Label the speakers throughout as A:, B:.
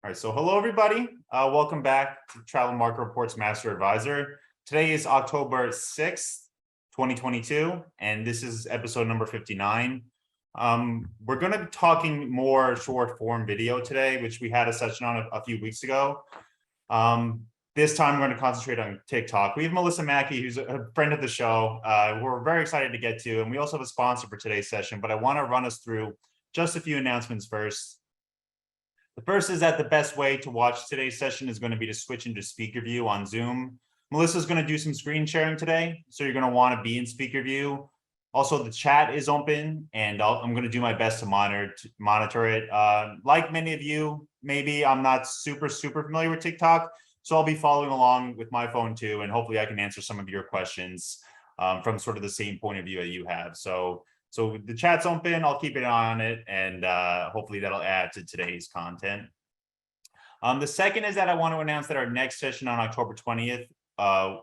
A: All right, so hello everybody. Welcome back to Travel Market Reports Master Advisor. Today is October 6th, 2022, and this is episode number 59. We're going to be talking more short form video today, which we had a session on a few weeks ago. This time we're going to concentrate on TikTok. We have Melissa Mackey, who's a friend of the show. We're very excited to get to, and we also have a sponsor for today's session, but I want to run us through just a few announcements first. The first is that the best way to watch today's session is going to be to switch into speaker view on Zoom. Melissa's going to do some screen sharing today, so you're going to want to be in speaker view. Also, the chat is open, and I'm going to do my best to monitor it. Like many of you, maybe I'm not super familiar with TikTok, so I'll be following along with my phone too, and hopefully I can answer some of your questions from sort of the same point of view that you have. So the chat's open, I'll keep an eye on it, and hopefully that'll add to today's content. The second is that I want to announce that our next session on October 20th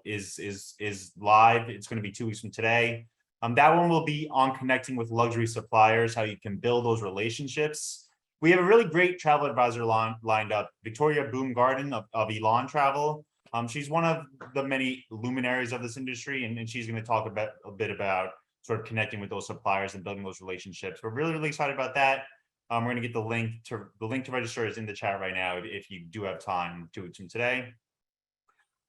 A: is live. It's going to be 2 weeks from today. That one will be on connecting with luxury suppliers, how you can build those relationships. We have a really great travel advisor lined up, Victoria Boomgarden of Elon Travel. She's one of the many luminaries of this industry, and she's going to talk a bit about sort of connecting with those suppliers and building those relationships. We're really excited about that. We're going to get the link to register is in the chat right now if you do have time to today.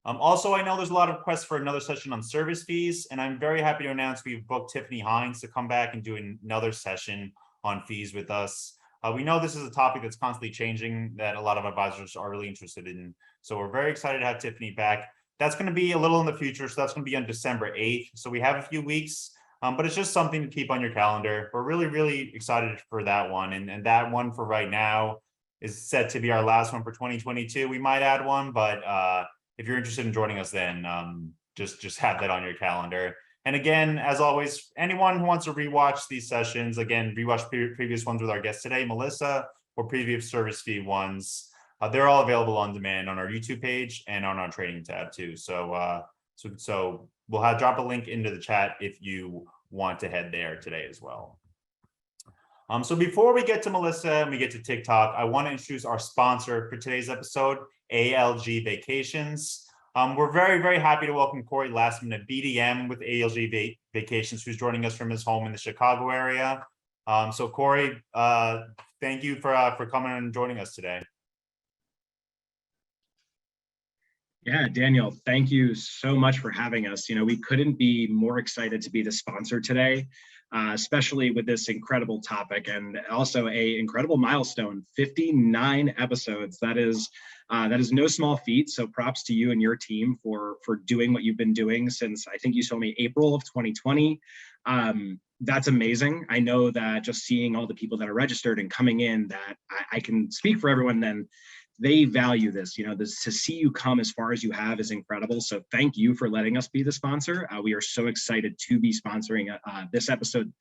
A: Also, I know there's a lot of requests for another session on service fees, and I'm very happy to announce we've booked Tiffany Hines to come back and do another session on fees with us. We know this is a topic that's constantly changing that a lot of advisors are really interested in. So we're very excited to have Tiffany back. That's going to be a little in the future. So that's going to be on December 8th. So we have a few weeks. But it's just something to keep on your calendar. We're really excited for that one. And that one for right now is set to be our last one for 2022. We might add one, but if you're interested in joining us then, just have that on your calendar. And again, as always, anyone who wants to rewatch these sessions, again, rewatch previous ones with our guest today, Melissa, or previous service fee ones, they're all available on demand on our YouTube page and on our training tab too. So we'll drop a link into the chat if you want to head there today as well. So before we get to Melissa and we get to TikTok, I want to introduce our sponsor for today's episode, ALG Vacations. We're very happy to welcome Corey Lastman at BDM with ALG Vacations, who's joining us from his home in the Chicago area. So Corey, thank you for coming and joining us today.
B: Yeah, Daniel, thank you so much for having us. We couldn't be more excited to be the sponsor today, especially with this incredible topic and also an incredible milestone, 59 episodes. That is no small feat. So props to you and your team for doing what you've been doing since, I think you told me, April of 2020. That's amazing. I know that just seeing all the people that are registered and coming in, that I can speak for everyone then. They value this, to see you come as far as you have is incredible. So thank you for letting us be the sponsor. We are so excited to be sponsoring this episode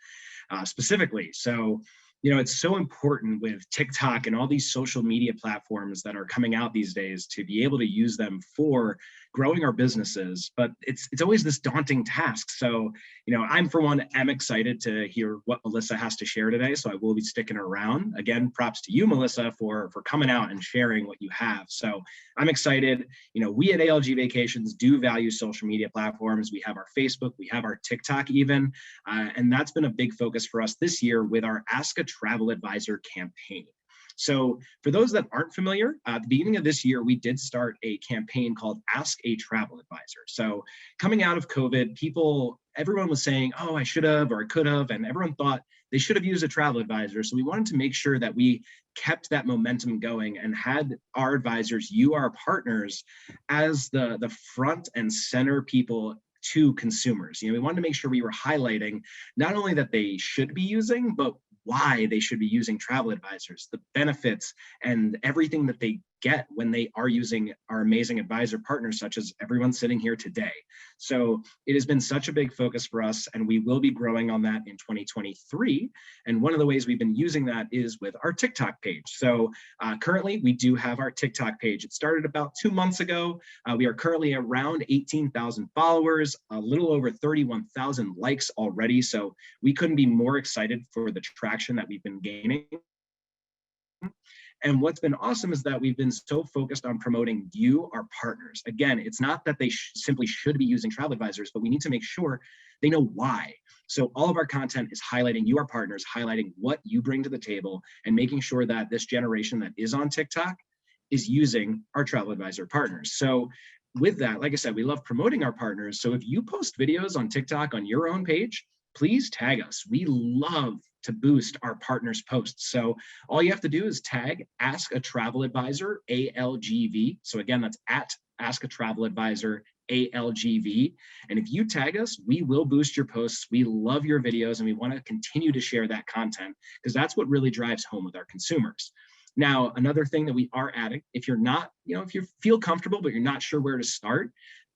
B: specifically. So, it's so important with TikTok and all these social media platforms that are coming out these days to be able to use them for growing our businesses, but it's always this daunting task. So, I'm for one, am excited to hear what Melissa has to share today. So I will be sticking around. Again, props to you, Melissa, for coming out and sharing what you have. So I'm excited. We at ALG Vacations do value social media platforms. We have our Facebook, we have our TikTok even, and that's been a big focus for us this year with our Ask a Travel Advisor campaign. So for those that aren't familiar, at the beginning of this year, we did start a campaign called Ask a Travel Advisor. So coming out of COVID, everyone was saying, oh, I should have, or I could have, and everyone thought they should have used a travel advisor. So we wanted to make sure that we kept that momentum going and had our advisors, our partners, as the front and center people to consumers. We wanted to make sure we were highlighting not only that they should be using, but why they should be using travel advisors, the benefits and everything that they get when they are using our amazing advisor partners, such as everyone sitting here today. So it has been such a big focus for us, and we will be growing on that in 2023. And one of the ways we've been using that is with our TikTok page. So currently we do have our TikTok page. It started about 2 months ago. We are currently around 18,000 followers, a little over 31,000 likes already. So we couldn't be more excited for the traction that we've been gaining. And what's been awesome is that we've been so focused on promoting you, our partners. Again, it's not that they simply should be using travel advisors, but we need to make sure they know why. So all of our content is highlighting you, our partners, highlighting what you bring to the table, and making sure that this generation that is on TikTok is using our travel advisor partners. So with that, like I said, we love promoting our partners. So if you post videos on TikTok on your own page, please tag us. We love to boost our partners' posts. So all you have to do is tag Ask a Travel Advisor, ALGV. So again, that's at Ask a Travel Advisor, ALGV. And if you tag us, we will boost your posts. We love your videos and we want to continue to share that content because that's what really drives home with our consumers. Now, another thing that we are adding, if you're not, if you feel comfortable, but you're not sure where to start,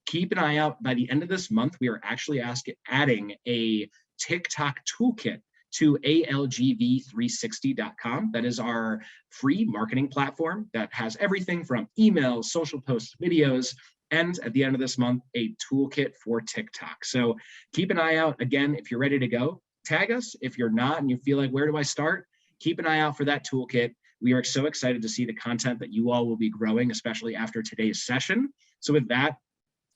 B: keep an eye out. By the end of this month, we are actually adding a TikTok toolkit to ALGV360.com. That is our free marketing platform that has everything from emails, social posts, videos, and at the end of this month, a toolkit for TikTok. So keep an eye out. Again, if you're ready to go, tag us. If you're not and you feel like, where do I start? Keep an eye out for that toolkit. We are so excited to see the content that you all will be growing, especially after today's session. So with that,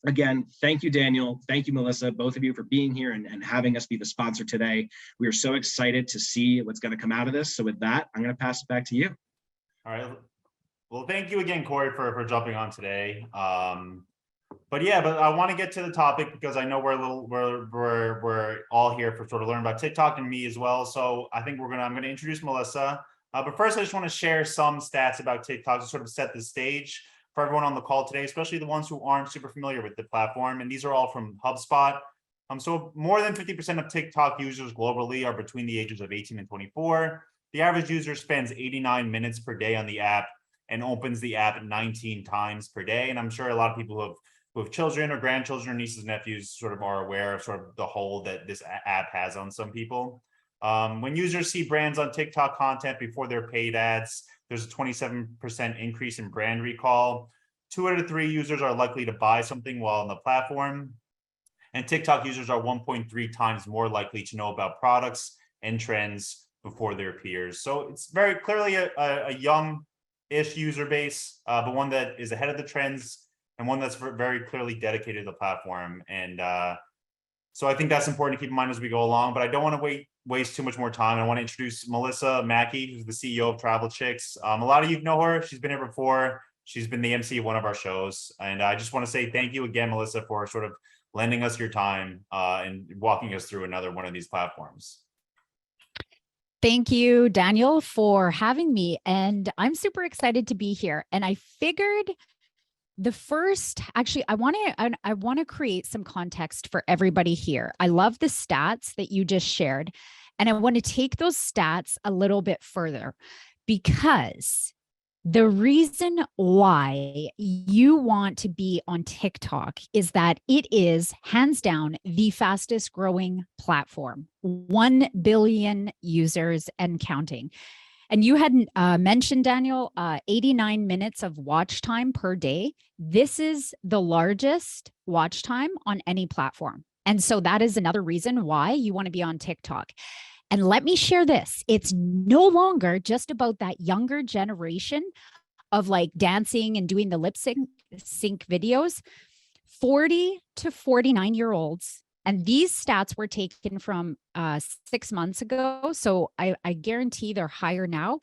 B: again, thank you, Daniel. Thank you, Melissa, both of you for being here and having us be the sponsor today. We are so excited to see what's going to come out of this. So with that, I'm going to pass it back to you.
A: All right. Well, thank you again, Corey, for jumping on today. But I want to get to the topic because I know we're all here for sort of learn about TikTok and me as well. So I think I'm going to introduce Melissa. But first, I just want to share some stats about TikTok to sort of set the stage for everyone on the call today, especially the ones who aren't super familiar with the platform. And these are all from HubSpot. So more than 50% of TikTok users globally are between the ages of 18 and 24. The average user spends 89 minutes per day on the app and opens the app 19 times per day. And I'm sure a lot of people who have children or grandchildren or nieces and nephews sort of are aware of sort of the hold that this app has on some people. When users see brands on TikTok content before their paid ads, there's a 27% increase in brand recall. 2 out of 3 users are likely to buy something while on the platform. And TikTok users are 1.3 times more likely to know about products and trends before their peers. So it's very clearly a young-ish user base, but one that is ahead of the trends and one that's very clearly dedicated to the platform. And so I think that's important to keep in mind as we go along, but I don't want to waste too much more time. I want to introduce Melissa Mackey, who's the CEO of Travel Chicks. A lot of you know her. She's been here before. She's been the MC of one of our shows. And I just want to say thank you again, Melissa, for sort of lending us your time and walking us through another one of these platforms.
C: Thank you, Daniel, for having me. And I'm super excited to be here. And I figured I want to create some context for everybody here. I love the stats that you just shared, and I want to take those stats a little bit further because the reason why you want to be on TikTok is that it is hands down the fastest growing platform, 1 billion users and counting. And you had mentioned, Daniel, 89 minutes of watch time per day. This is the largest watch time on any platform. And so that is another reason why you want to be on TikTok. And let me share this. It's no longer just about that younger generation of like dancing and doing the lip sync videos. 40 to 49-year-olds. And these stats were taken from 6 months ago. So I guarantee they're higher now.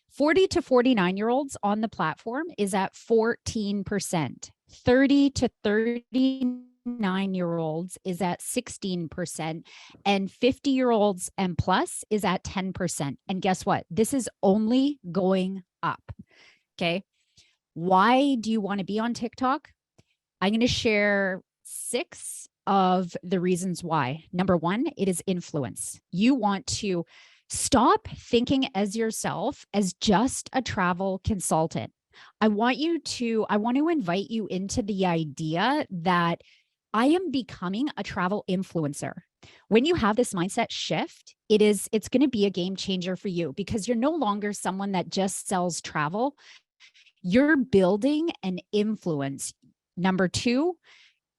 C: 40 to 49-year-olds on the platform is at 14%. 30 to 39-year-olds is at 16%. And 50-year-olds and plus is at 10%. And guess what? This is only going up. Okay. Why do you want to be on TikTok? I'm going to share 6 of the reasons why. Number 1, it is influence. You want to stop thinking as yourself as just a travel consultant. I want to invite you into the idea that I am becoming a travel influencer. When you have this mindset shift, it's going to be a game changer for you because you're no longer someone that just sells travel. You're building an influence. Number 2,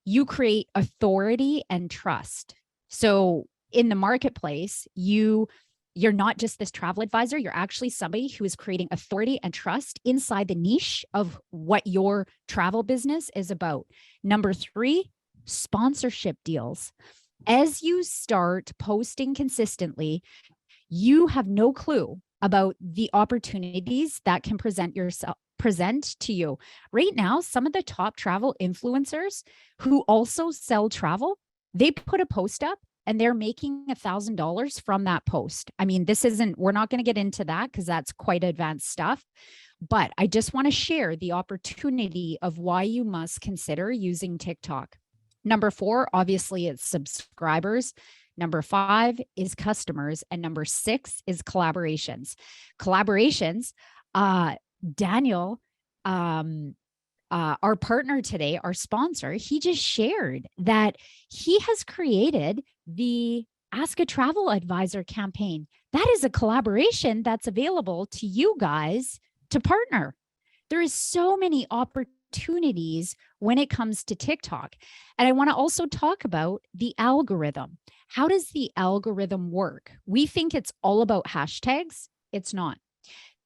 C: you create authority and trust. So in the marketplace, you you're not just this travel advisor, you're actually somebody who is creating authority and trust inside the niche of what your travel business is about. Number 3, sponsorship deals. As you start posting consistently, you have no clue about the opportunities that can present to you. Right now, some of the top travel influencers who also sell travel, they put a post up and they're making $1,000 from that post. I mean, we're not going to get into that because that's quite advanced stuff. But I just want to share the opportunity of why you must consider using TikTok. Number 4, obviously, it's subscribers. Number 5 is customers. And number 6 is collaborations. Daniel, our partner today, our sponsor, he just shared that he has created the Ask a Travel Advisor campaign. That is a collaboration that's available to you guys to partner. There is so many opportunities when it comes to TikTok. And I want to also talk about the algorithm. How does the algorithm work? We think it's all about hashtags. It's not.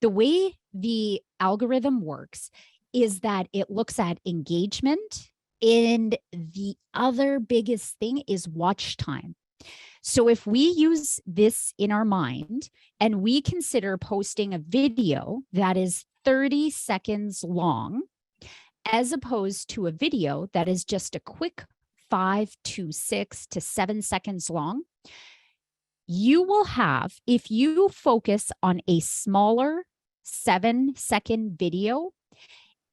C: The way the algorithm works is that it looks at engagement, and the other biggest thing is watch time. So if we use this in our mind and we consider posting a video that is 30 seconds long, as opposed to a video that is just a quick 5 to 6 to 7 seconds long, you will have, if you focus on a smaller 7-second video,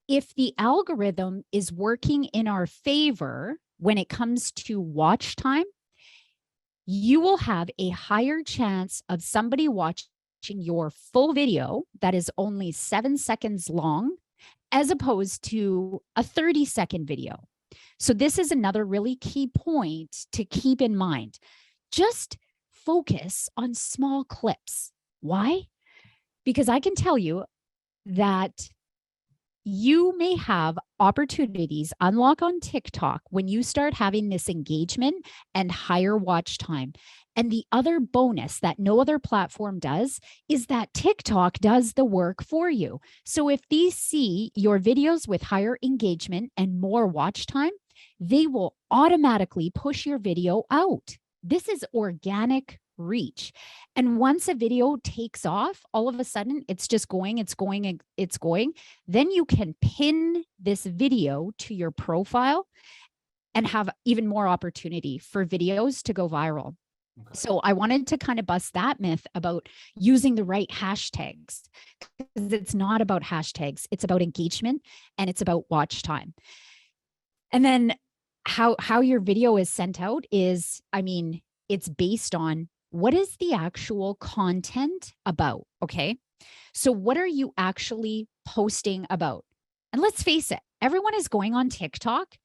C: if the algorithm is working in our favor when it comes to watch time, you will have a higher chance of somebody watching your full video that is only 7 seconds long, as opposed to a 30-second video. So this is another really key point to keep in mind. Just focus on small clips. Why? Because I can tell you that you may have opportunities unlock on TikTok when you start having this engagement and higher watch time. And the other bonus that no other platform does is that TikTok does the work for you. So if they see your videos with higher engagement and more watch time, they will automatically push your video out. This is organic reach. And once a video takes off, all of a sudden it's just going, it's going. Then you can pin this video to your profile and have even more opportunity for videos to go viral. Okay. So I wanted to kind of bust that myth about using the right hashtags, because it's not about hashtags. It's about engagement and it's about watch time. And then how your video is sent out is, I mean, it's based on what is the actual content about, okay? So what are you actually posting about? And let's face it, everyone is going on TikTok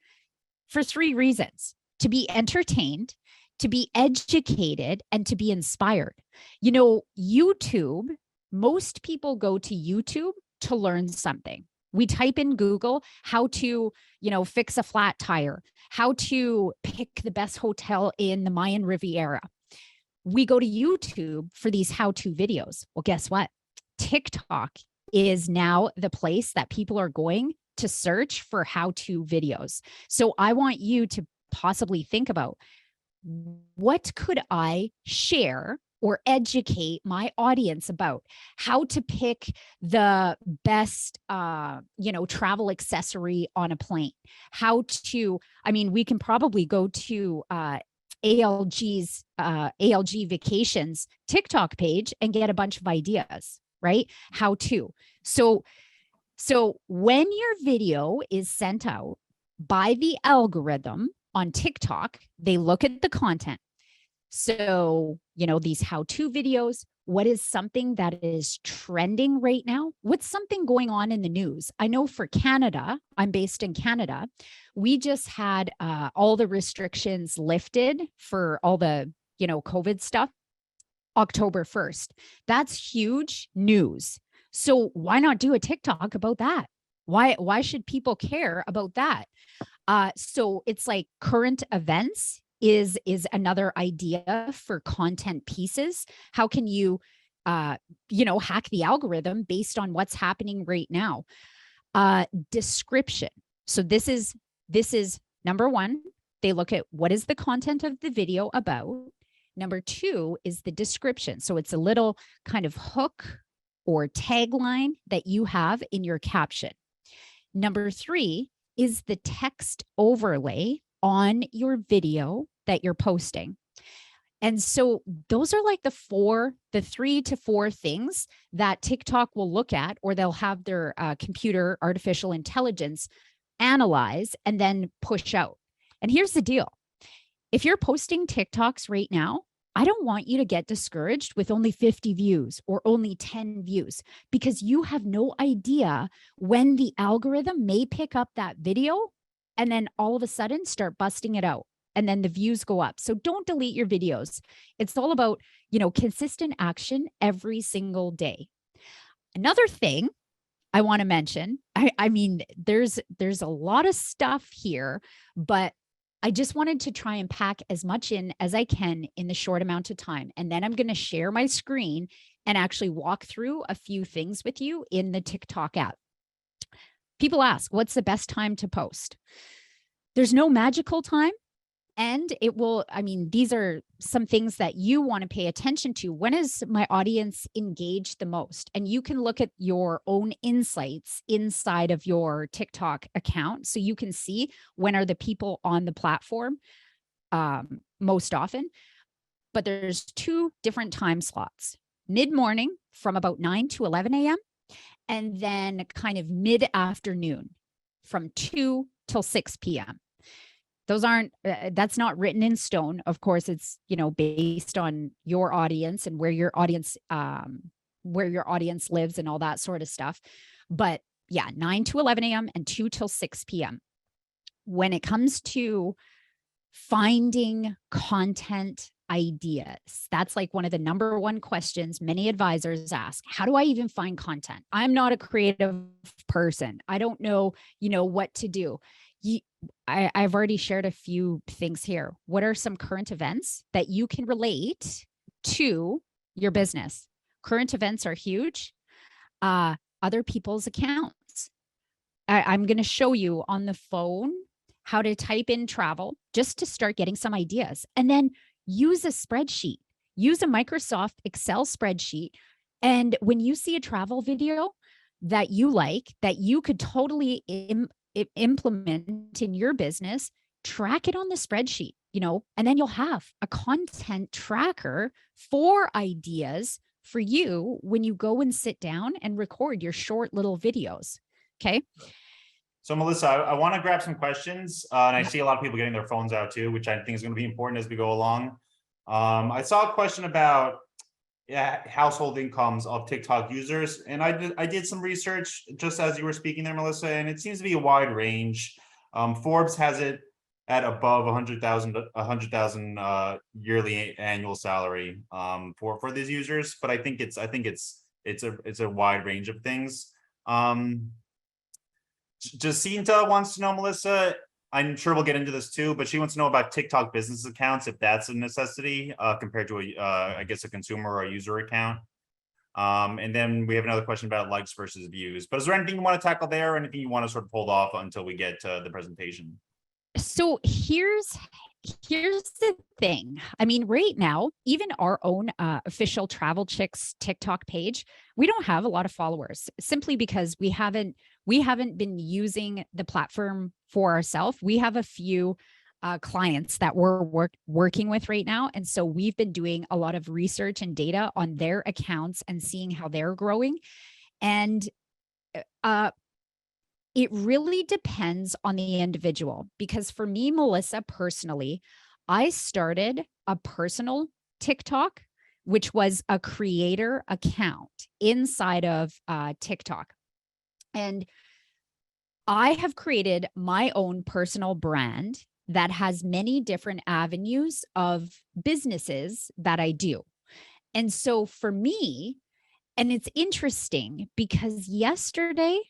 C: for 3 reasons: to be entertained, to be educated, and to be inspired. You know, YouTube, most people go to YouTube to learn something. We type in Google how to, fix a flat tire, how to pick the best hotel in the Mayan Riviera. We go to YouTube for these how-to videos. Well, guess what? TikTok is now the place that people are going to search for how-to videos. So I want you to possibly think about, what could I share or educate my audience about? How to pick the best, travel accessory on a plane. We can probably go to ALG Vacations TikTok page and get a bunch of ideas, right? How to. So when your video is sent out by the algorithm on TikTok, they look at the content. So, these how-to videos, what is something that is trending right now? What's something going on in the news? I know for Canada, I'm based in Canada, we just had all the restrictions lifted for all the, COVID stuff, October 1st. That's huge news. So why not do a TikTok about that? Why should people care about that? So it's like current events is another idea for content pieces. How can you, hack the algorithm based on what's happening right now? Description. So this is number one. They look at what is the content of the video about. Number two is the description. So it's a little kind of hook or tagline that you have in your caption. Number three is the text overlay on your video that you're posting. And so those are like the 3 to 4 things that TikTok will look at, or they'll have their computer artificial intelligence analyze and then push out. And here's the deal. If you're posting TikToks right now, I don't want you to get discouraged with only 50 views or only 10 views, because you have no idea when the algorithm may pick up that video and then all of a sudden start busting it out. And then the views go up. So don't delete your videos. It's all about, consistent action every single day. Another thing I want to mention, I mean, there's a lot of stuff here, but I just wanted to try and pack as much in as I can in the short amount of time. And then I'm going to share my screen and actually walk through a few things with you in the TikTok app. People ask, what's the best time to post? There's no magical time. And these are some things that you want to pay attention to. When is my audience engaged the most? And you can look at your own insights inside of your TikTok account. So you can see when are the people on the platform most often. But there's 2 different time slots: mid-morning from about 9 to 11 a.m. and then kind of mid-afternoon from 2 till 6 p.m. Those aren't, that's not written in stone. Of course, it's, based on your audience and where your audience lives and all that sort of stuff. But yeah, 9 to 11 a.m. and 2 till 6 p.m. When it comes to finding content ideas, that's like one of the number one questions many advisors ask. How do I even find content? I'm not a creative person. I don't know, what to do. I've already shared a few things here. What are some current events that you can relate to your business? Current events are huge. Other people's accounts. I'm going to show you on the phone how to type in travel just to start getting some ideas. And then use a spreadsheet. Use a Microsoft Excel spreadsheet. And when you see a travel video that you like, that you could totally implement in your business, track it on the spreadsheet, and then you'll have a content tracker for ideas for you when you go and sit down and record your short little videos. Okay.
A: So Melissa, I want to grab some questions, and I see a lot of people getting their phones out too, which I think is going to be important as we go along. I saw a question about household incomes of TikTok users, and I did some research just as you were speaking there, Melissa, and it seems to be a wide range. Forbes has it at above 100,000 yearly annual salary for these users, but I think it's a wide range of things. Jacinta wants to know, Melissa, I'm sure we'll get into this too, but she wants to know about TikTok business accounts, if that's a necessity compared to I guess a consumer or a user account. And then we have another question about likes versus views. But is there anything you want to tackle there, or anything you want to sort of hold off until we get to the presentation?
C: So here's the thing. I mean, right now, even our own official Travel Chicks TikTok page, we don't have a lot of followers, simply because we haven't been using the platform for ourselves. We have a few clients that we're working with right now. And so we've been doing a lot of research and data on their accounts and seeing how they're growing. And it really depends on the individual, because for me, Melissa, personally, I started a personal TikTok, which was a creator account inside of TikTok. And I have created my own personal brand that has many different avenues of businesses that I do. And so for me, and it's interesting because yesterday,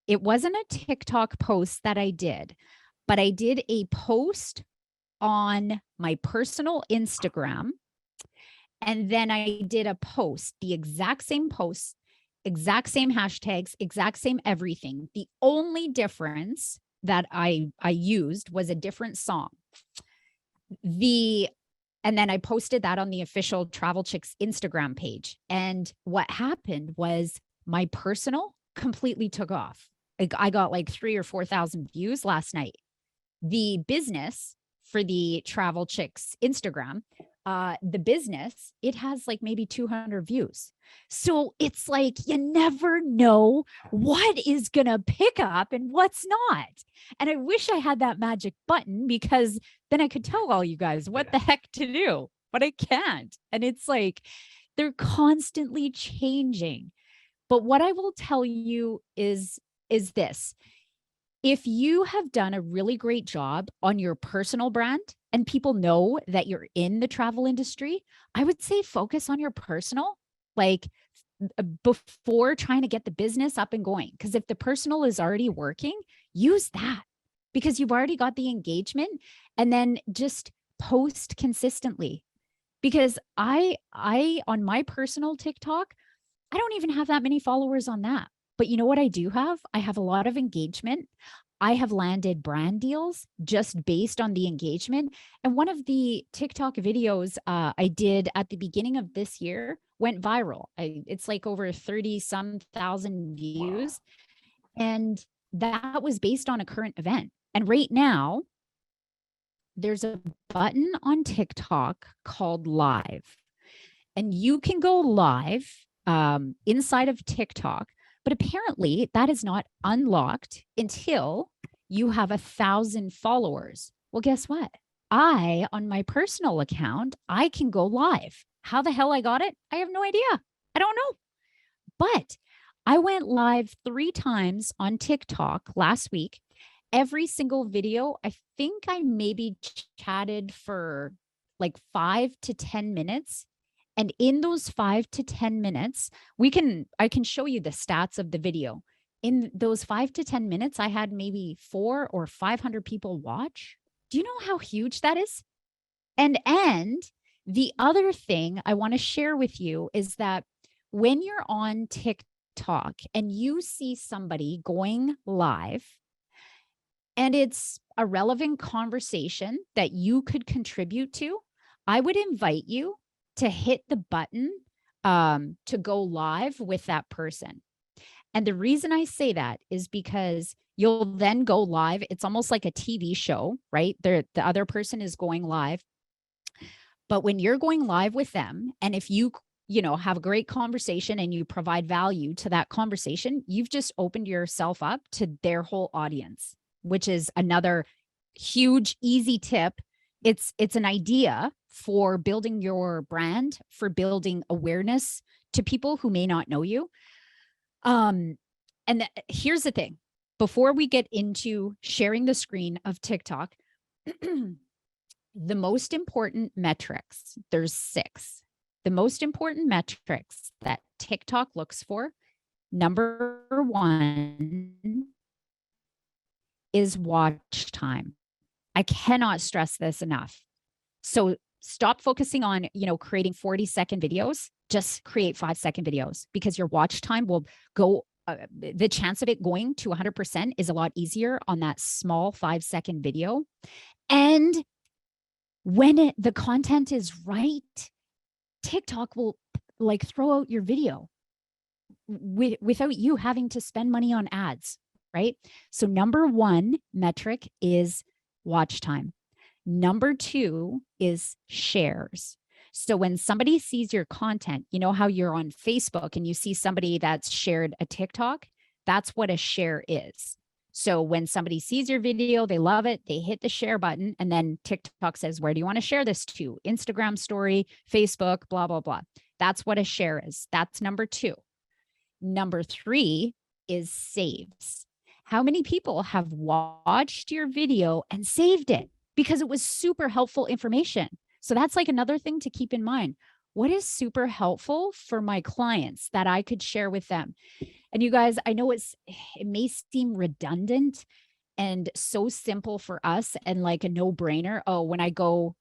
C: it wasn't a TikTok post that I did, but I did a post on my personal Instagram. And then I did a post, the exact same post, exact same hashtags, exact same everything. The only difference that I used was a different song. And then I posted that on the official Travel Chicks Instagram page. And what happened was my personal completely took off. I got like 3,000 or 4,000 views last night. The business for the Travel Chicks Instagram, the business, it has like maybe 200 views. So it's like, you never know what is going to pick up and what's not. And I wish I had that magic button, because then I could tell all you guys what the heck to do, but I can't. And it's like, they're constantly changing. But what I will tell you is this: if you have done a really great job on your personal brand and people know that you're in the travel industry, I would say focus on your personal, like before trying to get the business up and going. Because if the personal is already working, use that, because you've already got the engagement, and then just post consistently. Because I on my personal TikTok, I don't even have that many followers on that. But you know what I do have? I have a lot of engagement. I have landed brand deals just based on the engagement. And one of the TikTok videos I did at the beginning of this year went viral. It's like over 30-some thousand views. And that was based on a current event. And right now, there's a button on TikTok called Live. And you can go live inside of TikTok. But apparently that is not unlocked until you have 1,000 followers. Well, guess what? On my personal account, I can go live. How the hell I got it? I have no idea. I don't know. But I went live 3 times on TikTok last week. Every single video, I think I maybe chatted for like 5 to 10 minutes. And in those 5 to 10 minutes, I can show you the stats of the video. In those 5 to 10 minutes, I had maybe 400 or 500 people watch. Do you know how huge that is? And the other thing I want to share with you is that when you're on TikTok and you see somebody going live and it's a relevant conversation that you could contribute to, I would invite you to hit the button to go live with that person. And the reason I say that is because you'll then go live. It's almost like a TV show, right? The other person is going live. But when you're going live with them, and if you have a great conversation and you provide value to that conversation, you've just opened yourself up to their whole audience, which is another huge, easy tip. It's an idea for building your brand, for building awareness to people who may not know you. Here's the thing. Before we get into sharing the screen of TikTok, the most important metrics, there's 6. The most important metrics that TikTok looks for, number 1 is watch time. I cannot stress this enough. So stop focusing on, creating 40-second videos. Just create 5-second videos, because your watch time will go, the chance of it going to 100% is a lot easier on that small 5-second video. And when the content is right, TikTok will like throw out your video without you having to spend money on ads, right? So number 1 metric is watch time. Number 2 is shares. So when somebody sees your content, you know how you're on Facebook and you see somebody that's shared a TikTok? That's what a share is. So when somebody sees your video, they love it, they hit the share button, and then TikTok says, where do you want to share this to? Instagram story, Facebook, blah, blah, blah. That's what a share is. That's number 2. Number 3 is saves. How many people have watched your video and saved it because it was super helpful information? So that's like another thing to keep in mind. What is super helpful for my clients that I could share with them? And you guys, I know it may seem redundant, and so simple for us and like a no-brainer. Oh, when I go,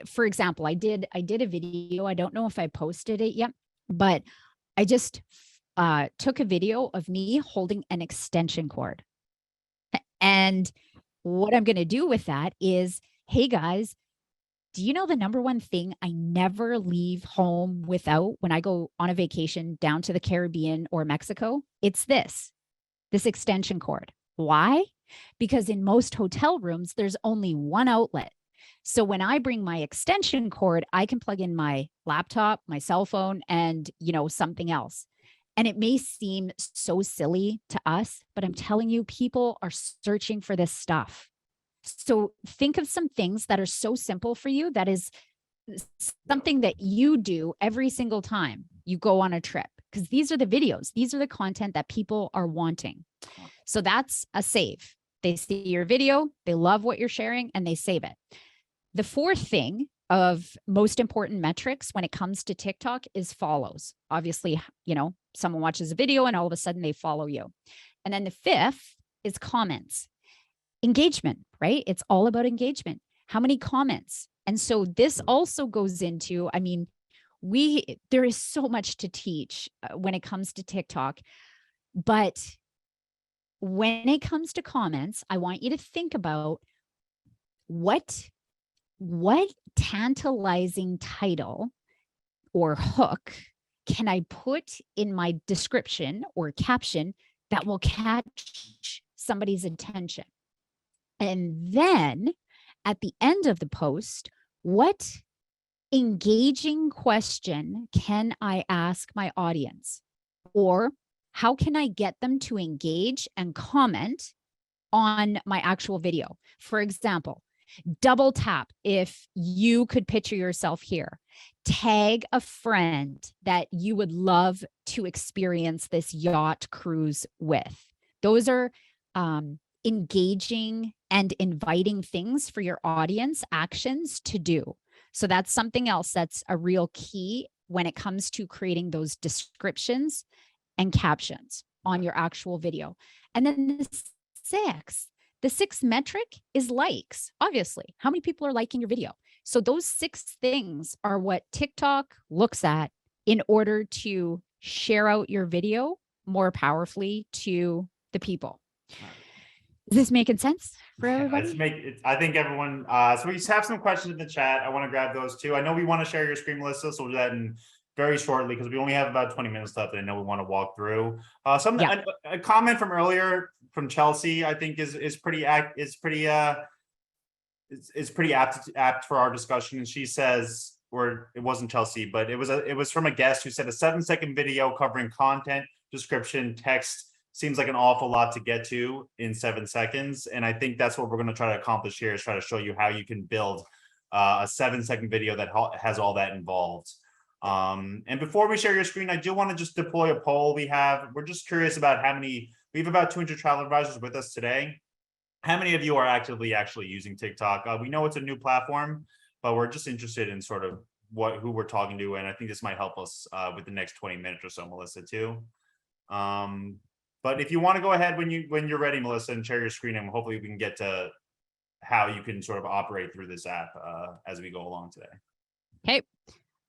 C: for example, I did a video. I don't know if I posted it yet, but I just took a video of me holding an extension cord. And what I'm going to do with that is, hey guys, do you know the number one thing I never leave home without when I go on a vacation down to the Caribbean or Mexico? It's this extension cord. Why? Because in most hotel rooms, there's only one outlet. So when I bring my extension cord, I can plug in my laptop, my cell phone, and something else. And it may seem so silly to us, but I'm telling you, people are searching for this stuff. So think of some things that are so simple for you, that is something that you do every single time you go on a trip, because these are the videos, these are the content that people are wanting. So that's a save. They see your video, they love what you're sharing, and they save it. The fourth thing of most important metrics when it comes to TikTok is follows. Obviously, someone watches a video and all of a sudden they follow you. And then the fifth is comments. Engagement, right? It's all about engagement. How many comments? And so this also goes into, there is so much to teach when it comes to TikTok, but when it comes to comments, I want you to think about what tantalizing title or hook can I put in my description or caption that will catch somebody's attention? And then at the end of the post, what engaging question can I ask my audience? Or how can I get them to engage and comment on my actual video? For example, double tap if you could picture yourself here. Tag a friend that you would love to experience this yacht cruise with. Those are engaging and inviting things for your audience, actions to do. So that's something else that's a real key when it comes to creating those descriptions and captions on your actual video. And then the sixth metric is likes. Obviously, how many people are liking your video? So those 6 things are what TikTok looks at in order to share out your video more powerfully to the people. Is this making sense for everybody?
A: I think everyone, so we have some questions in the chat. I want to grab those too. I know we want to share your screen, Melissa, so we'll do that in very shortly because we only have about 20 minutes left. And I know we want to walk through a comment from earlier from Chelsea, I think is pretty apt for our discussion. And she says, or it wasn't Chelsea, but it was from a guest who said a 7-second video covering content, description, text seems like an awful lot to get to in 7 seconds. And I think that's what we're going to try to accomplish here, is try to show you how you can build a 7-second video that has all that involved. And before we share your screen, I do want to just deploy a poll we're just curious about we have about 200 travel advisors with us today. How many of you are actively actually using TikTok? We know it's a new platform, but we're just interested in sort of who we're talking to. And I think this might help us with the next 20 minutes or so, Melissa, too. But if you want to go ahead when you're ready, Melissa, and share your screen, and hopefully we can get to how you can sort of operate through this app as we go along today.
C: Okay.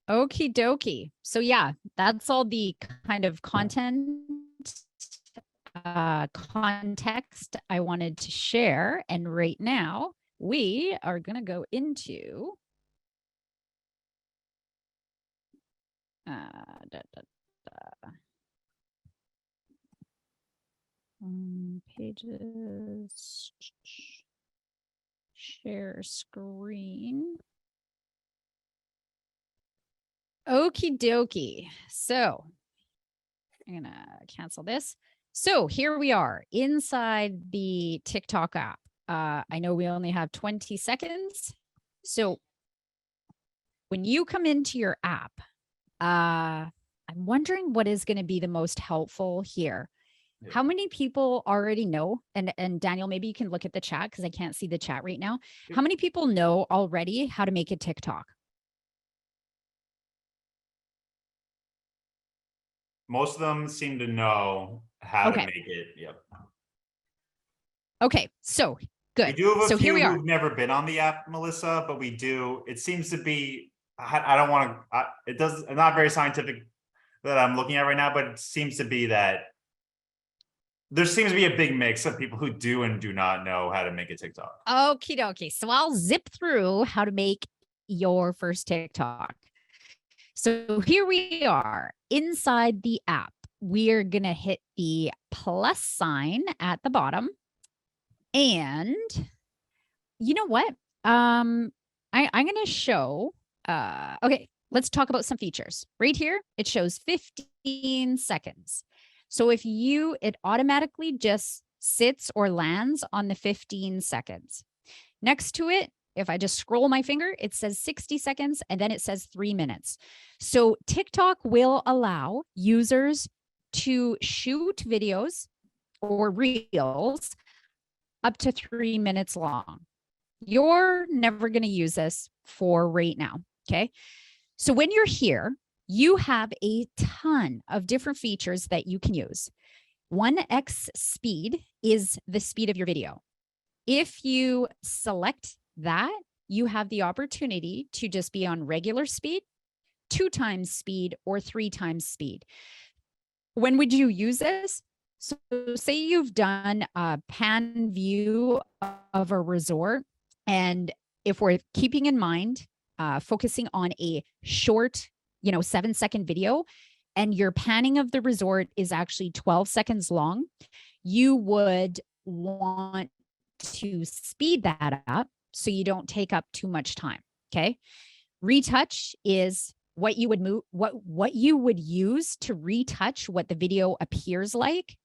C: Okie dokie. So yeah, that's all the kind of content context I wanted to share. And right now we are going to go into pages, share screen. Okie dokie. So I'm going to cancel this. So here we are inside the TikTok app. I know we only have 20 seconds. So when you come into your app, I'm wondering what is going to be the most helpful here. Yeah. How many people already know? And Daniel, maybe you can look at the chat because I can't see the chat right now. Yeah. How many people know already how to make a TikTok?
A: Most of them seem to know how to make it. Yep.
C: Okay, so
A: We
C: good.
A: do have a
C: So here
A: few
C: we are.
A: who've never been on the app, Melissa, but we do. It seems to be. I don't want to. It does. Not very scientific that I'm looking at right now, but it seems to be that there seems to be a big mix of people who do and do not know how to make a TikTok.
C: Okie dokie. So I'll zip through how to make your first TikTok. So here we are inside the app. We're going to hit the plus sign at the bottom. And you know what? I'm going to show, okay, let's talk about some features. Right here, it shows 15 seconds. So if it automatically just sits or lands on the 15 seconds. Next to it, if I just scroll my finger, it says 60 seconds and then it says 3 minutes. So TikTok will allow users to shoot videos or reels up to 3 minutes long. You're never going to use this for right now. Okay. So when you're here, you have a ton of different features that you can use. 1x speed is the speed of your video. If you select that, you have the opportunity to just be on regular speed, 2 times speed, or 3 times speed. When would you use this? So say you've done a pan view of a resort, and if we're keeping in mind, focusing on a short, 7-second video, and your panning of the resort is actually 12 seconds long, you would want to speed that up so you don't take up too much time. Okay. Retouch is what you would move, what you would use to retouch what the video appears like.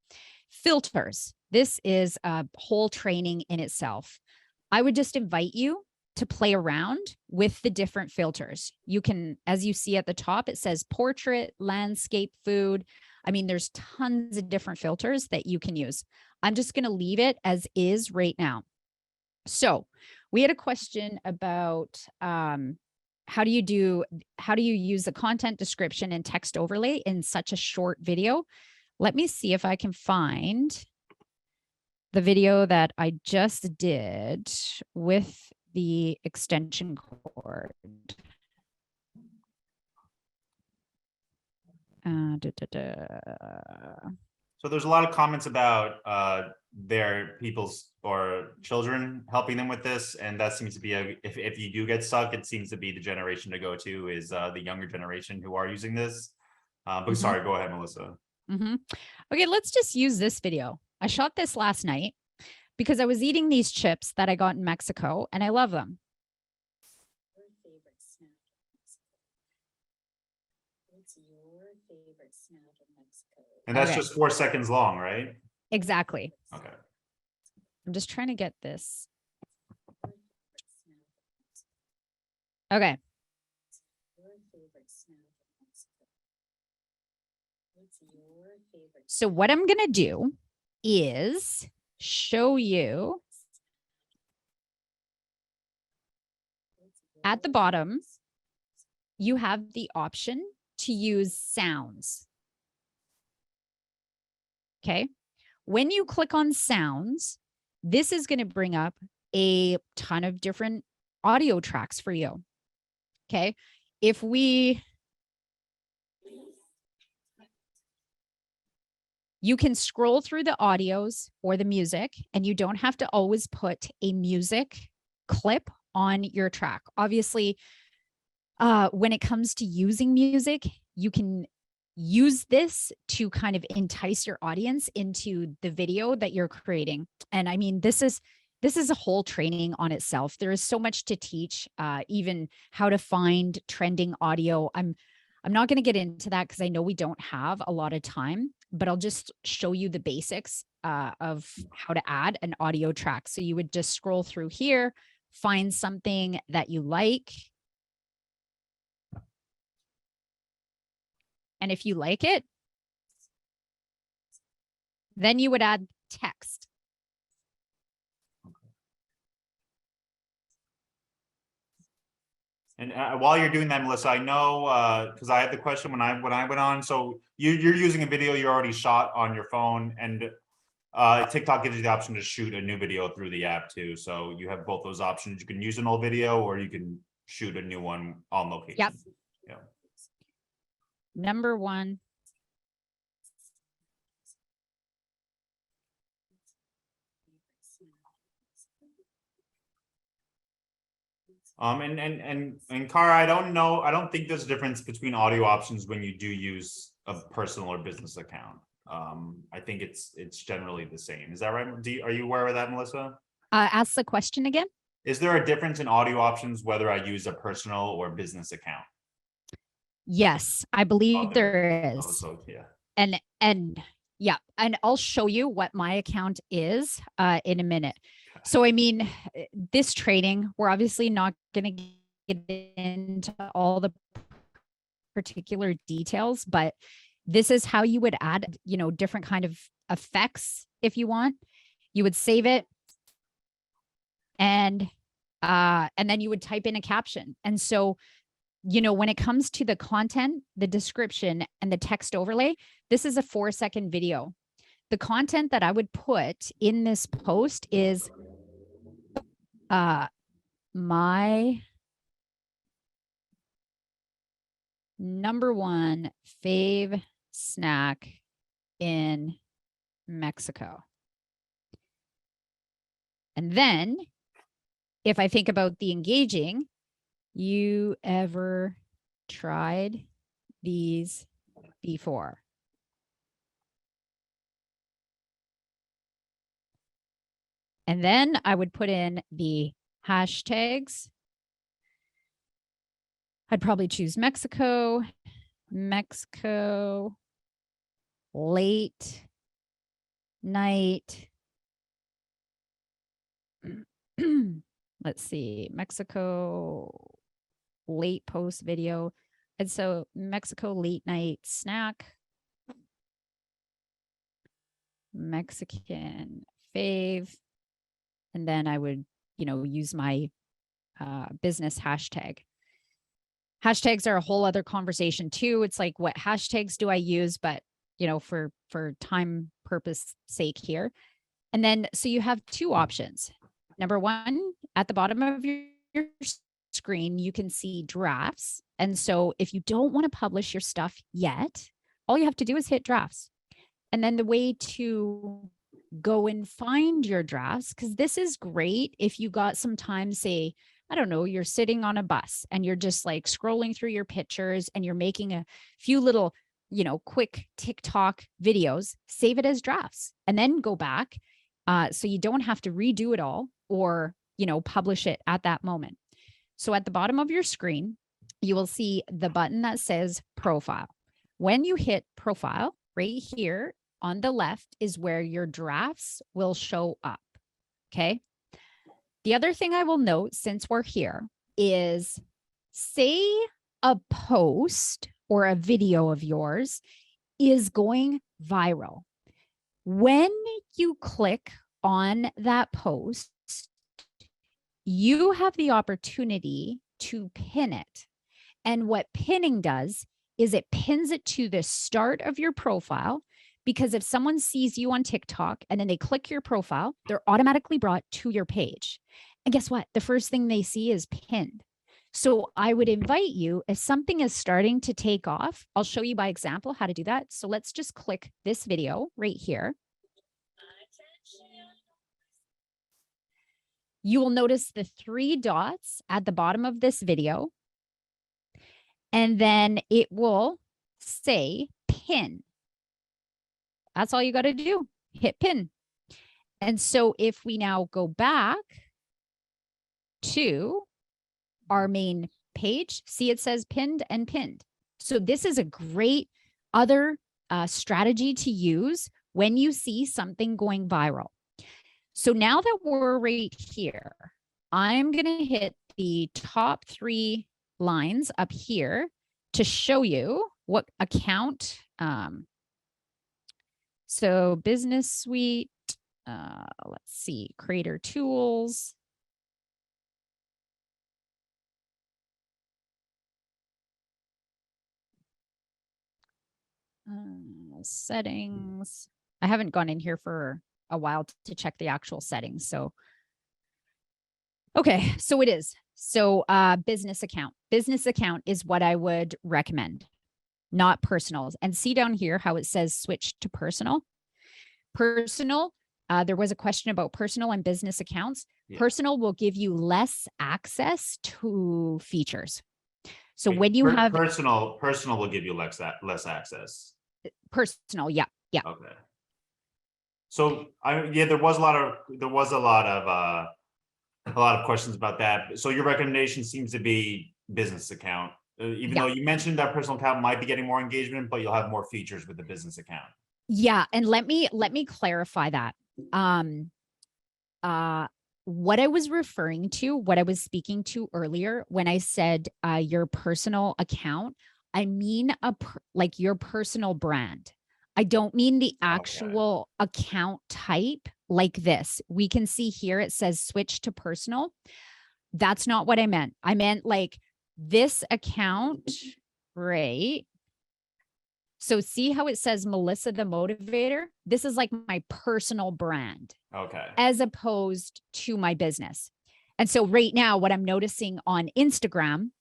C: Filters. This is a whole training in itself. I would just invite you to play around with the different filters. You can, as you see at the top, it says portrait, landscape, food. I mean, there's tons of different filters that you can use. I'm just going to leave it as is right now. So we had a question about how do you use the content description and text overlay in such a short video? Let me see if I can find the video that I just did with the extension cord.
A: So there's a lot of comments about their people's or children helping them with this, and that seems to be if you do get stuck, it seems to be the generation to go to is the younger generation who are using this. But sorry, go ahead, Melissa.
C: Okay, let's just use this video. I shot this last night because I was eating these chips that I got in Mexico, and I love them.
D: What's your favorite snack in Mexico?
A: And that's
C: Okay.
A: just 4 seconds long, right?
C: Exactly.
A: Okay.
C: I'm just trying to get this. Okay.
D: Your favorite snack in Mexico? What's your favorite?
C: So what I'm going to do is show you at the bottom, you have the option to use sounds. Okay. When you click on sounds, this is going to bring up a ton of different audio tracks for you. Okay. If you can scroll through the audios or the music, and you don't have to always put a music clip on your track. Obviously, when it comes to using music, you can use this to kind of entice your audience into the video that you're creating. And I mean, this is a whole training on itself. There is so much to teach, even how to find trending audio. I'm not going to get into that because I know we don't have a lot of time, but I'll just show you the basics of how to add an audio track. So you would just scroll through here, find something that you like. And if you like it, then you would add text.
A: And while you're doing that, Melissa, I know because I had the question when I went on. So you're using a video you already shot on your phone, and TikTok gives you the option to shoot a new video through the app too. So you have both those options. You can use an old video or you can shoot a new one on location.
C: Yep.
A: Yeah.
C: Number one.
A: And Cara, I don't know. I don't think there's a difference between audio options when you do use a personal or business account. I think it's generally the same. Is that right? Are you aware of that, Melissa?
C: Ask the question again.
A: Is there a difference in audio options whether I use a personal or business account?
C: Yes, I believe there is.
A: Oh, so yeah.
C: And yeah, and I'll show you what my account is in a minute. So, I mean, this training, we're obviously not going to get into all the particular details, but this is how you would add, you know, different kind of effects if you want. You would save it and then you would type in a caption. And so, you know, when it comes to the content, the description and the text overlay, this is a 4-second video. The content that I would put in this post is my number one fave snack in Mexico. And then if I think about the engaging, you ever tried these before? And then I would put in the hashtags. I'd probably choose Mexico, late night. Let's see, Mexico late post video. And so Mexico late night snack, Mexican fave. And then I would, you know, use my business hashtag. Hashtags are a whole other conversation too. It's like, what hashtags do I use? But, you know, for time purpose sake here. And then, so you have two options. Number one, at the bottom of your screen, you can see drafts. And so if you don't want to publish your stuff yet, all you have to do is hit drafts. And then the way to go and find your drafts, because this is great if you got some time, say, I don't know, you're sitting on a bus and you're just like scrolling through your pictures and you're making a few little, you know, quick TikTok videos, save it as drafts and then go back. So you don't have to redo it all or, you know, publish it at that moment. So at the bottom of your screen, you will see the button that says profile. When you hit profile right here on the left is where your drafts will show up. Okay. The other thing I will note since we're here is, say a post or a video of yours is going viral. When you click on that post, you have the opportunity to pin it. And what pinning does is it pins it to the start of your profile, because if someone sees you on TikTok and then they click your profile, they're automatically brought to your page. And guess what? The first thing they see is pinned. So I would invite you, if something is starting to take off, I'll show you by example how to do that. So let's just click this video right here. You will notice the 3 dots at the bottom of this video. And then it will say pin. That's all you got to do. Hit pin. And so if we now go back to our main page, see it says pinned and pinned. So this is a great other strategy to use when you see something going viral. So now that we're right here, I'm going to hit the top 3 lines up here to show you what account. So business suite, let's see, creator tools. Settings. I haven't gone in here for a while to check the actual settings. So, okay, so it is. So business account. Business account is what I would recommend, not personals. And see down here how it says switch to personal. Personal, there was a question about personal and business accounts.
A: Yeah.
C: Personal will give you less access to features. So
A: Okay,
C: when you have
A: personal will give you less access.
C: personal, yeah.
A: Okay. So there was a lot of questions about that. So your recommendation seems to be business account, even though you mentioned that personal account might be getting more engagement, but you'll have more features with the business account.
C: Yeah, and let me clarify that. What I was referring to, what I was speaking to earlier when I said your personal account, I mean like your personal brand. I don't mean the actual account type like this. We can see here it says switch to personal. That's not what I meant. I meant like this account, right? So see how it says Melissa the Motivator? This is like my personal brand.
A: Okay.
C: As opposed to my business. And so right now, what I'm noticing on Instagram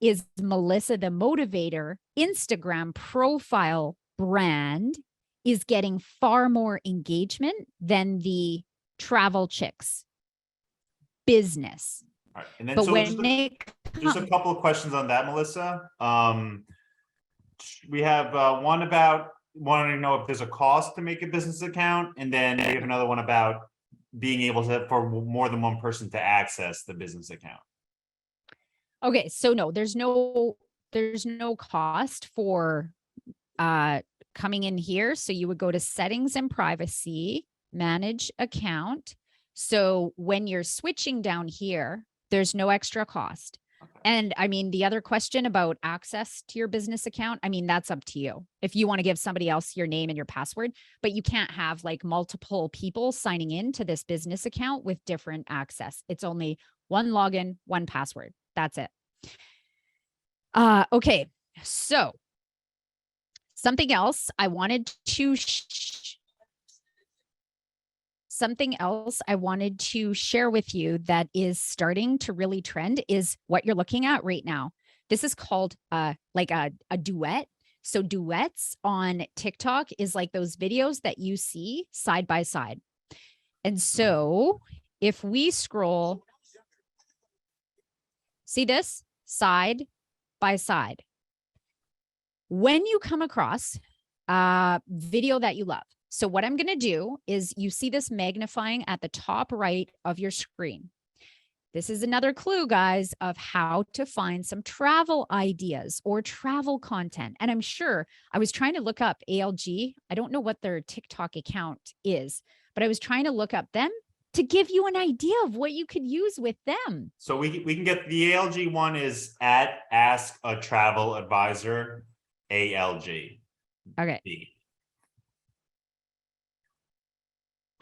C: is Melissa the Motivator Instagram profile brand is getting far more engagement than the Travel Chicks business.
A: All right. And then
C: But
A: so
C: when
A: just a couple of questions on that, Melissa. We have one about wanting to know if there's a cost to make a business account, and then we have another one about being able to for more than one person to access the business account.
C: Okay, so no, there's no cost for coming in here. So you would go to settings and privacy, manage account. So when you're switching down here, there's no extra cost. Okay. And I mean, the other question about access to your business account, I mean, that's up to you. If you want to give somebody else your name and your password, but you can't have like multiple people signing in to this business account with different access. It's only one login, one password. That's it. Okay. So something else I wanted to share with you that is starting to really trend is what you're looking at right now. This is called like a duet. So duets on TikTok is like those videos that you see side by side. And so if we scroll, see this side by side. When you come across a video that you love, so what I'm going to do is you see this magnifying at the top right of your screen. This is another clue, guys, of how to find some travel ideas or travel content. And I'm sure I was trying to look up ALG. I don't know what their TikTok account is, but I was trying to look up them to give you an idea of what you could use with them.
A: So we can get the ALG one is at Ask a Travel Advisor, ALG.
C: Okay.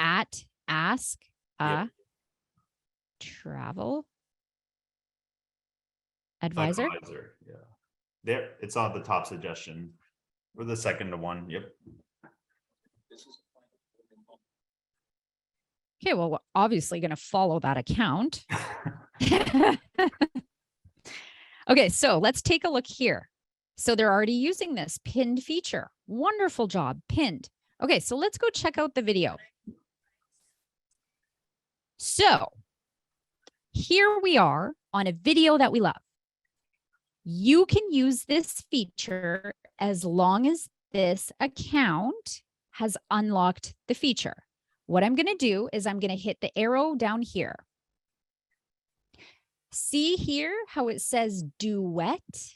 C: At Ask a Travel Advisor.
A: Yeah. There, it's on the top suggestion. Or the second one. Yep.
C: Okay, well, we're obviously going to follow that account. Okay, so let's take a look here. So they're already using this pinned feature. Wonderful job, pinned. Okay, so let's go check out the video. So here we are on a video that we love. You can use this feature as long as this account has unlocked the feature. What I'm going to do is I'm going to hit the arrow down here. See here how it says duet?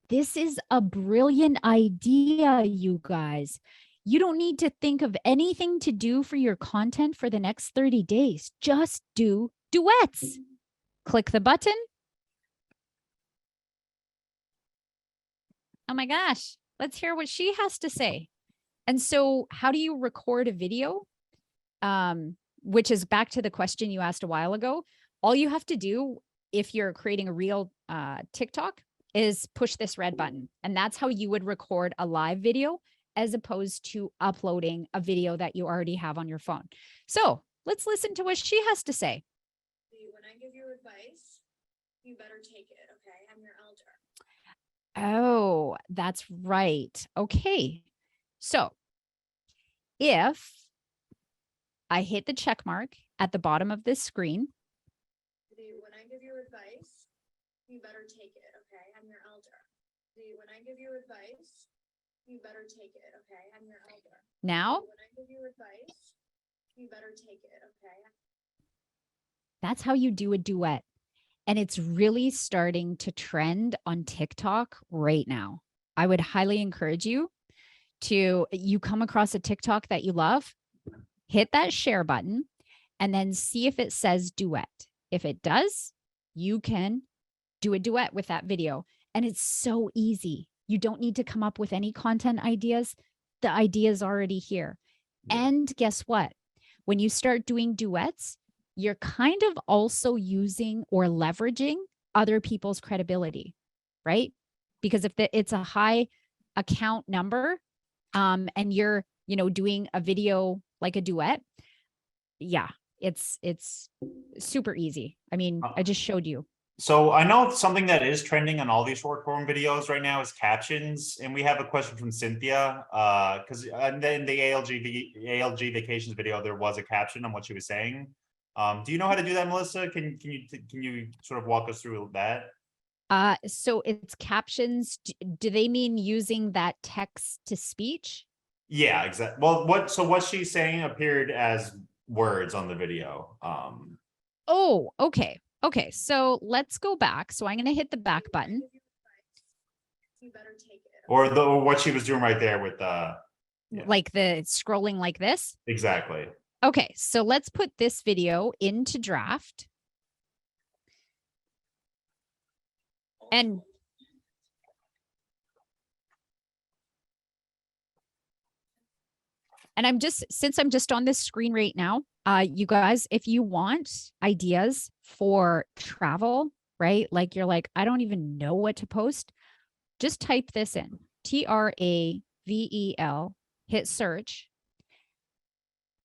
C: This is a brilliant idea, you guys. You don't need to think of anything to do for your content for the next 30 days. Just do duets. Click the button. Oh my gosh, let's hear what she has to say. And so how do you record a video? Which is back to the question you asked a while ago. All you have to do if you're creating a real TikTok is push this red button. And that's how you would record a live video as opposed to uploading a video that you already have on your phone. So let's listen to what she has to say.
E: When I give you advice, you better take it, okay? I'm your elder.
C: Oh, that's right. Okay. So if I hit the check mark at the bottom of this screen,
E: When I give you advice, you better take it, okay? I'm your elder. When I give you advice, you better take it, okay? I'm your elder.
C: now
E: When I give you advice, you better take it, okay?
C: that's how you do a duet. And it's really starting to trend on TikTok right now. I would highly encourage you you come across a TikTok that you love, hit that share button and then see if it says duet. If it does, you can do a duet with that video. And it's so easy. You don't need to come up with any content ideas. The idea is already here.
A: Yeah.
C: And guess what? When you start doing duets, you're kind of also using or leveraging other people's credibility, right? Because if it's a high account number, and you're, doing a video like a duet, yeah, it's super easy. I mean, I just showed you.
A: So I know something that is trending on all these short form videos right now is captions, and we have a question from Cynthia. Because in the ALG vacations video, there was a caption on what she was saying. Do you know how to do that, Melissa? Can you sort of walk us through that?
C: So it's captions. Do they mean using that text to speech?
A: Yeah, exactly. Well, what she's saying appeared as words on the video.
C: Oh, okay. Okay, so let's go back. So I'm going to hit the back button.
E: You better take it.
A: Or what she was doing right there with yeah.
C: Like the scrolling like this.
A: Exactly.
C: Okay, so let's put this video into draft. And since I'm just on this screen right now, you guys, if you want ideas for travel, right? Like you're like, I don't even know what to post. Just type this in, TRAVEL, hit search.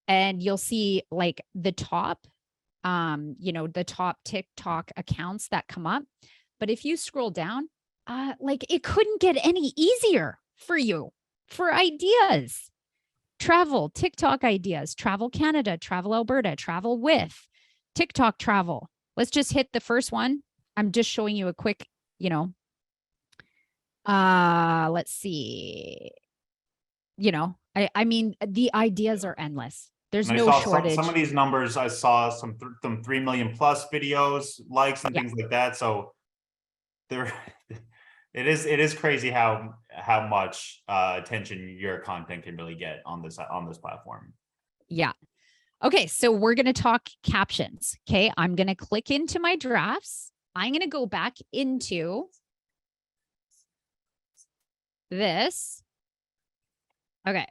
C: And you'll see like the top, the top TikTok accounts that come up. But if you scroll down, like it couldn't get any easier for you for ideas. Travel, TikTok ideas, travel Canada, travel Alberta, travel with, TikTok travel. Let's just hit the first one. I'm just showing you a quick, let's see. I mean, the ideas are endless. There's
A: And I
C: no
A: saw
C: shortage.
A: some of these numbers. I saw some 3 million plus videos, likes, and things like that. So there, it is crazy how much attention your content can really get on this platform.
C: Yeah. Okay, so we're going to talk captions. Okay, I'm going to click into my drafts. I'm going to go back into this. Okay.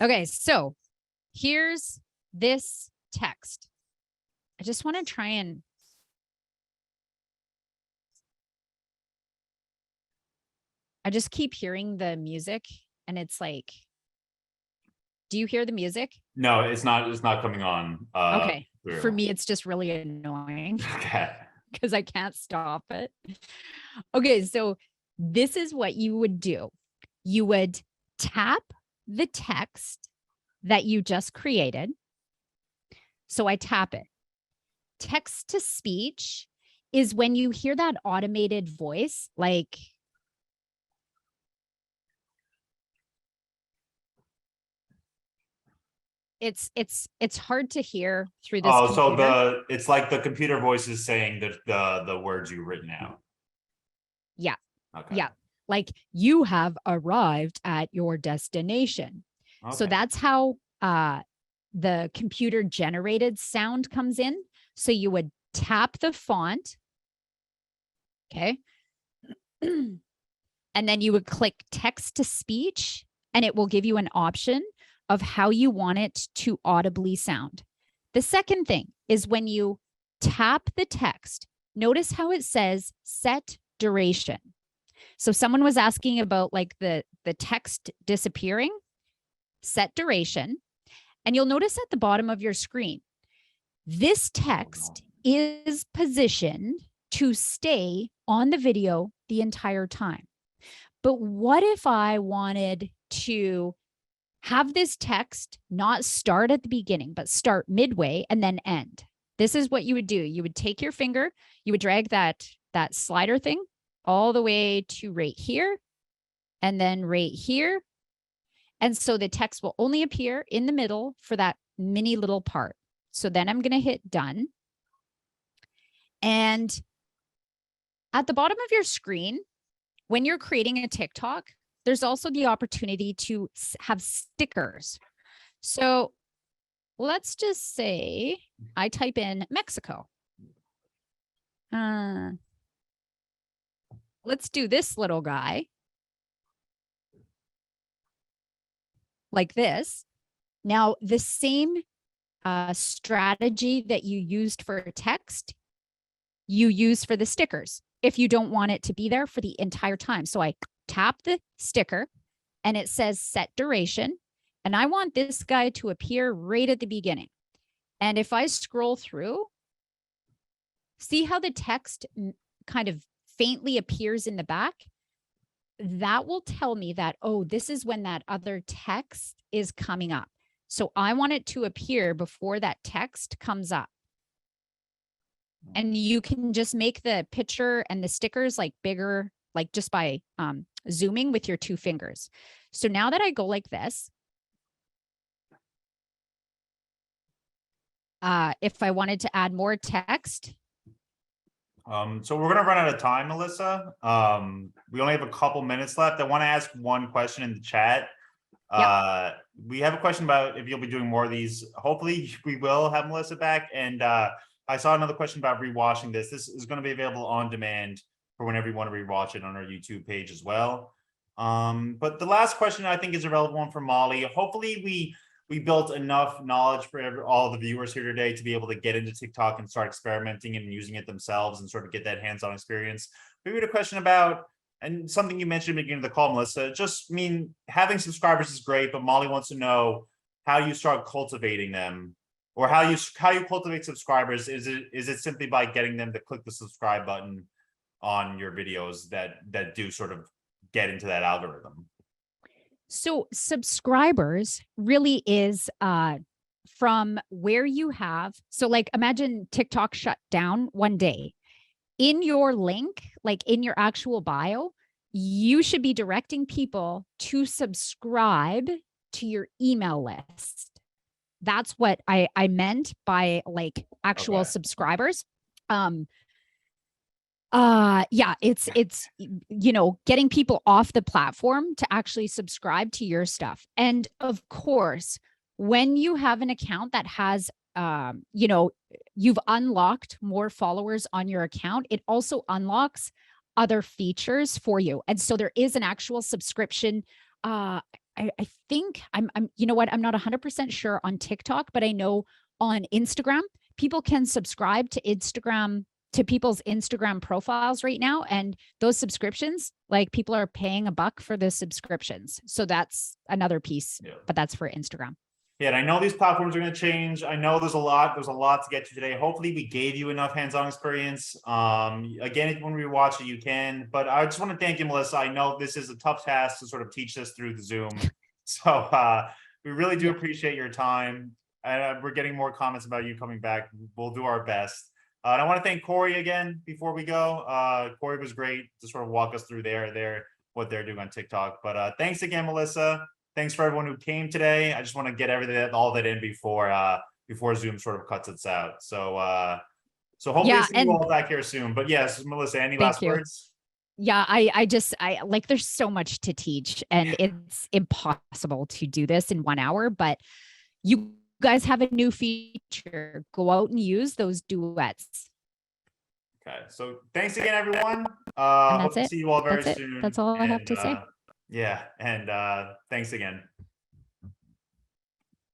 C: Okay, so here's this text. I just want to try and I just keep hearing the music and it's like, do you hear the music?
A: No, it's not coming on.
C: Okay.
A: Through.
C: For me, it's just really annoying
A: Okay.
C: because I can't stop it. Okay, so this is what you would do. You would tap the text that you just created. So I tap it. Text to speech is when you hear that automated voice, like it's hard to hear through this.
A: Oh,
C: computer.
A: so it's like the computer voice is saying the words you've written out.
C: Yeah.
A: Okay.
C: Yeah. Like you have arrived at your destination.
A: Okay.
C: So that's how the computer generated sound comes in. So you would tap the font. Okay. And then you would click text to speech and it will give you an option of how you want it to audibly sound. The second thing is when you tap the text, notice how it says set duration. So someone was asking about like the text disappearing, set duration, and you'll notice at the bottom of your screen, this text is positioned to stay on the video the entire time. But what if I wanted to have this text not start at the beginning, but start midway and then end? This is what you would do. You would take your finger, you would drag that slider thing all the way to right here and then right here. And so the text will only appear in the middle for that mini little part. So then I'm going to hit done. And at the bottom of your screen, when you're creating a TikTok, there's also the opportunity to have stickers. So let's just say I type in Mexico. Let's do this little guy like this. Now, the same strategy that you used for text, you use for the stickers if you don't want it to be there for the entire time. So I tap the sticker and it says set duration, and I want this guy to appear right at the beginning. And if I scroll through, see how the text kind of faintly appears in the back? That will tell me that, oh, this is when that other text is coming up. So I want it to appear before that text comes up. And you can just make the picture and the stickers like bigger, like just by zooming with your two fingers. So now that I go like this, if I wanted to add more text.
A: So we're gonna run out of time, Melissa. We only have a couple minutes left. I want to ask one question in the chat. We have a question about if you'll be doing more of these. Hopefully we will have Melissa back. And I saw another question about rewatching this. This is going to be available on demand for whenever you want to rewatch it on our YouTube page as well. But the last question I think is a relevant one for Molly. Hopefully we built enough knowledge for all the viewers here today to be able to get into TikTok and start experimenting and using it themselves and sort of get that hands-on experience. We had a question about, and something you mentioned at the beginning of the call, Melissa, just having subscribers is great, but Molly wants to know how you start cultivating them, or how you cultivate subscribers. Is it simply by getting them to click the subscribe button on your videos that do sort of get into that algorithm?
C: So subscribers really is from where you have, so like imagine TikTok shut down one day. In your link, like in your actual bio, you should be directing people to subscribe to your email list. That's what I meant by like actual subscribers. Yeah, it's getting people off the platform to actually subscribe to your stuff. And of course, when you have an account that has you've unlocked more followers on your account, it also unlocks other features for you. And so there is an actual subscription. I think I'm you know what, I'm not 100% sure on TikTok, but I know on Instagram, people can subscribe to people's Instagram profiles right now. And those subscriptions, like people are paying $1 for the subscriptions. So that's another piece, but that's for Instagram.
A: Yeah, and I know these platforms are going to change. I know there's a lot to get to today. Hopefully we gave you enough hands-on experience. Again, if you want to rewatch it, you can, but I just want to thank you, Melissa. I know this is a tough task to sort of teach this through the Zoom. So we really do appreciate your time. We're getting more comments about you coming back. We'll do our best. And I want to thank Corey again before we go. Corey was great to sort of walk us through what they're doing on TikTok. But thanks again, Melissa. Thanks for everyone who came today. I just want to get all that in before Zoom sort of cuts us out. So hopefully see you all back here soon. But yes, Melissa, any last words?
C: Yeah, I like, there's so much to teach and it's impossible to do this in 1 hour, but you guys have a new feature. Go out and use those duets.
A: Okay, so thanks again, everyone.
C: And
A: Hope to see you all very soon.
C: That's all I have to say.
A: Yeah, and thanks again.